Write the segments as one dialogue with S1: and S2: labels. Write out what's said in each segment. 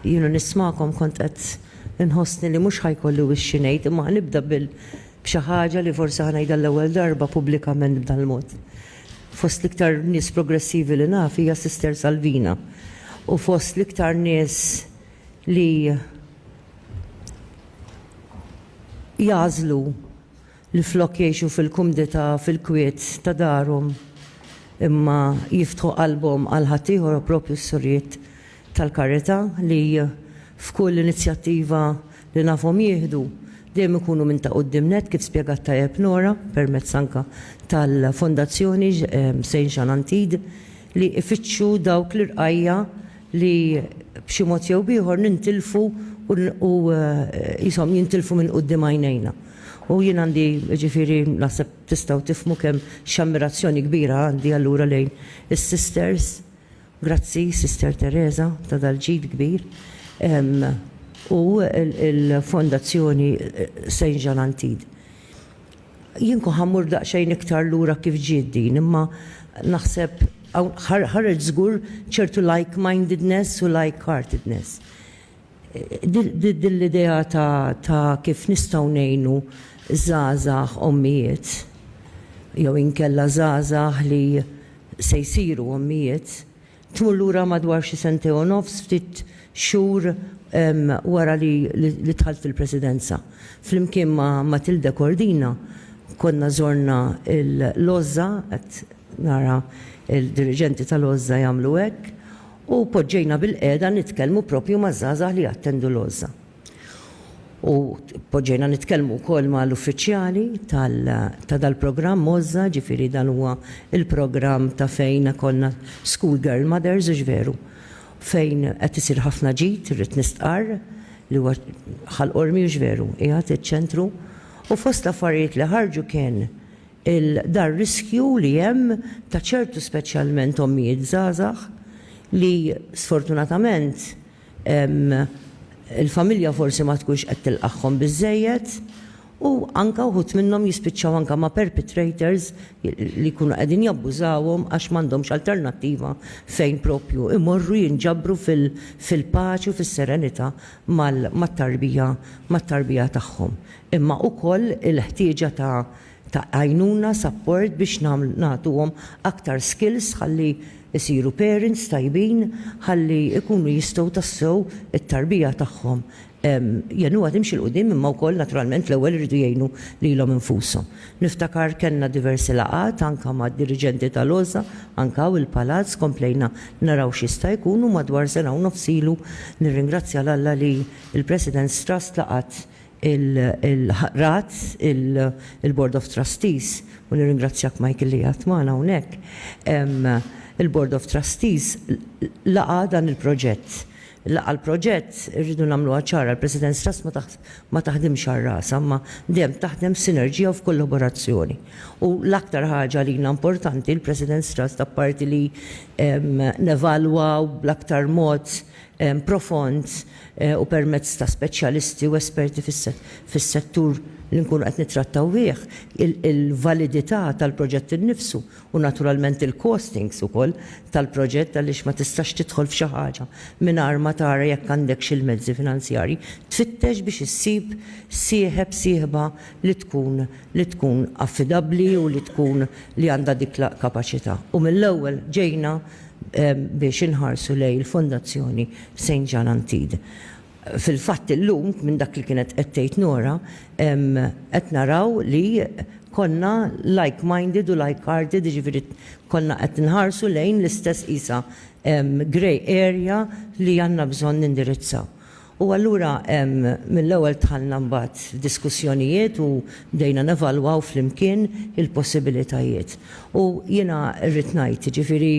S1: nismakom kont qed inħossni li mhux ħajkollu wixxi ngħid, imma nibda b'xi ħaġa li forsi ħanejda l-ewwel darba pubblikament b'dan il-mod. Fost l-iktar nies progressivi li naf hija Sister Salvina. U fost l-iktar nies li jażlu li flok jgħixu fil-kumdita fil-kwiet ta' darhom imma jiftħu qalbhom għal ħaddieħor proprju s-surijiet tal-karità li f'kull inizjattiva li nafhom jieħdu dejjem ikunu minn ta' quddiem kif spjegat tajjeb Nora permezz anke tal-Fondazzjoni St. Jean Antide li ifittxu dawk l-irqajja li b'xi mod jew ieħor nintilfu u jisom jintilfu minn quddiem għajnejna. U jien għandi ġifieri naħseb tistgħu tifhmu kemm x'ammirazzjoni kbira għandi allura lejn is-sisters. Grazzi Sister Teresa ta' dal-ġid kbir. U il-Fondazzjoni St. Jean Antide. Jien ħammur daqsxejn iktar lura kif ġiet din, imma naħseb ħareġ żgur ċertu like-mindedness u like-heartedness. Dil-idea ta' kif nistgħu ngħinu żgħażagħ ommijiet jew inkella żgħażagħ li se jsiru ommijiet tmur lura madwar xi sentej u nofs ftit xhur wara li dħalt fil-presidenza. Flimkien ma' Matilda Cordina konna żorna l-Lozza qed nara il-diriġenti tal-Lozza jagħmlu hekk u poġġejna bil-qiegħda nitkellmu proprju maż-żgħażagħ li jattendu l-Lozza. U poġġejna nitkellmu wkoll mal-uffiċjali ta' dal-programm Mozza, ġifieri dan huwa il-programm ta' fejn konna School Girl Mothers veru, fejn qed isir ħafna ġid, irrid nistqar li huwa ħalqormi veru, qiegħed iċ-ċentru u fost affarijiet li ħarġu kien dar riskju li hemm ta' ċertu speċjalment ommijiet żgħażagħ li sfortunatament il-familja forsi ma tkunx qed tilqaħħom biżżejjed u anke wħud minnhom jispiċċaw anke ma' perpetrators li jkunu qegħdin jabbużawhom għax m'għandhomx alternattiva fejn propju imorru jinġabru fil-paċi u fis-serenità mat-tarbija tagħhom. Imma wkoll il-ħtieġa ta' għajnuna support biex nagħtuhom aktar skills ħalli isiru parents tajbin ħalli ikunu jistgħu tassew it-tarbija tagħhom. Jenu timxi l-qudiem imma wkoll naturalment l-ewwel iridu jgħinu lilhom infushom. Niftakar kellna diversi laqgħat anke mad-diriġenti tal-Lozza, anke il-Palazz komplejna naraw x'jista' jkunu madwar sena u nofsilu nirringrazzja l-Alla li il-President's Trust laqat il-rat, il-Board of Trustees, u nirringrazzjak Michael li għatmana unek, il-Board of Trustees laqa dan il-proġett. Laqa l-proġett irridu namlu ċara, il-President's Trust ma taħdimx għar-rasa, ma dem taħdem sinerġija u f'kollaborazzjoni. U l-aktar ħaġa li importanti il-President's Trust apparti li nevalwaw bl-aktar mod profond u permezz ta' speċjalisti u esperti fis-settur li nkunu qed nittrattaw bih, il-validità tal-proġett innifsu u naturalment il-costings ukoll tal-proġett għaliex ma tistax tidħol f'xi ħaġa mingħajr ma tara jekk għandekx il-mezzi finanzjarji, tfittex biex issib sieħba li tkun affidabbli u li tkun li għandha dik kapaċità. U mill-ewwel ġejna biex inħarsu lej il-Fondazzjoni St. Jean Antide. Fil-fatt illum minn dak li kienet qed tgħid Nora qed naraw li konna like-minded u like-hearted, ġifieri konna qed nħarsu lejn l-istess qisha grey area li għandna bżonn nindirizzaw. U allura mill-ewwel tħallna mbagħad f'diskussjonijiet u bdejna nevalwaw flimkien il-possibilitajiet. U jiena rrid ngħid, ġifieri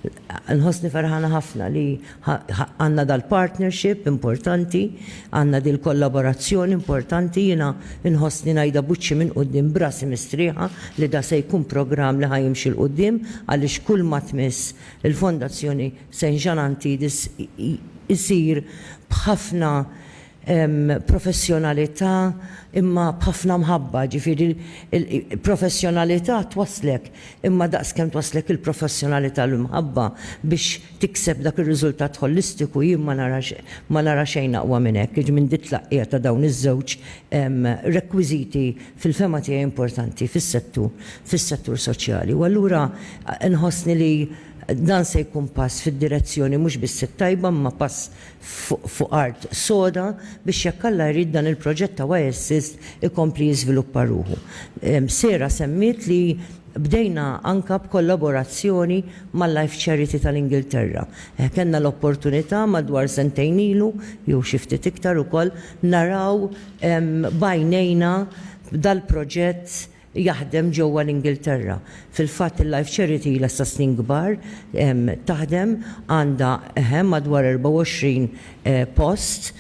S1: nħossni farħana ħafna li għandna dal-partnership importanti, għandna dil-kollaborazzjoni importanti, jiena nħossni ngħidha buċċi minn quddiem brasi mistrieħa li da se jkun programm li ħajimxi l qudiem għaliex kull ma tmiss il-Fondazzjoni St. Jean Antide isir b'ħafna professjonalità imma b'ħafna mħabba, ġifieri il-professjonalità twaslek, imma daqskemm twaslek il-professjonalità l-mħabba biex tikseb dak ir-riżultat holistiku jien ma nara xejn aqwa minn hekk, jiġi minn dit tlaqqija ta' dawn iż-żewġ rekwiżiti fil-fema tiegħi importanti fis-settur soċjali. U allura nħossni li dan se jkun pass fid-direzzjoni mhux biss tajba ma pass fuq art soda biex jekk Alla jrid dan il-proġett ta' Y-Assist ikompli jiżviluppa ruħu. Sera semmiet li bdejna anka b'kollaborazzjoni mal-Life Charity tal-Ingilterra. Kenna l-opportunità madwar sentejn ilu jew xi ftit iktar ukoll naraw bajnejna dal-proġett jaħdem ġewwa l-Ingilterra. Fil-fatt il-Life Charity l-issa snin kbar taħdem għandha madwar 24 post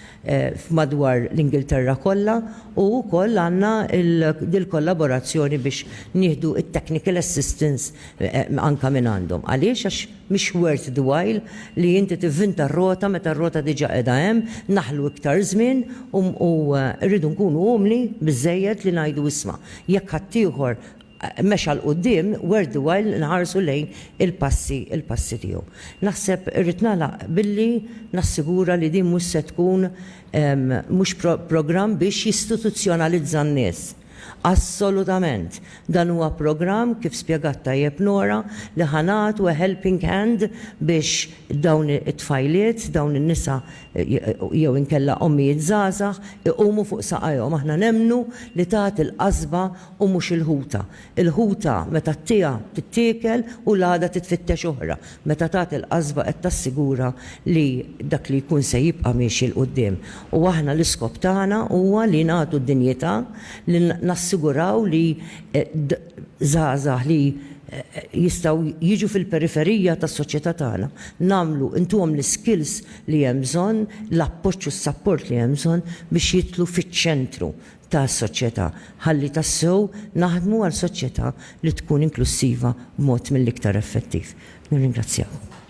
S1: madwar l-Ingilterra kollha u wkoll għandna il-kollaborazzjoni biex nieħdu it-technical assistance anke minn għandhom. Għaliex għax mhix worth the while li inti tivvinta r-rota meta r-rota diġà qiegħda hemm, naħlu iktar żmien u rridu nkunu umli biżżejjed li ngħidu isma' jekk ħaddieħor mexa l-qoddim, worth the while nħarsu lejn il-passi tiegħu. Naħseb irrid nagħlaq billi nassigura li din mhux se tkun mhux programm biex jistituzzjonalizza n-nies. Assolutament. Dan huwa programm kif spjegat tajjeb Nora li ħanatu a helping hand biex dawn it-tfajliet, dawn in-nisa jew inkella ommijiet żgħażagħ iqumu fuq saqajhom. Aħna nemmnu li tagħti il-qasba u mhux il-ħuta. Il-ħuta meta ttieha tittiekel u l-għada titfittex oħra. Meta tagħti il-qasba qed tassigura li dak li jkun se jibqa' miexi l quddiem. U aħna l-iskop tagħna huwa li nagħtu d-dinjità li nassiguraw li żgħażagħ li jistaw jiġu fil-periferija tas-soċjetà tagħna. Namlu intuhom l-skills li hemm bżonn, l-appoġġ u s-sapport li hemm bżonn biex jitlu fiċ-ċentru tas-soċjetà ħalli tassew naħdmu għal soċjetà li tkun inklusiva b'mod mill-iktar effettiv. Nirringrazzjakom.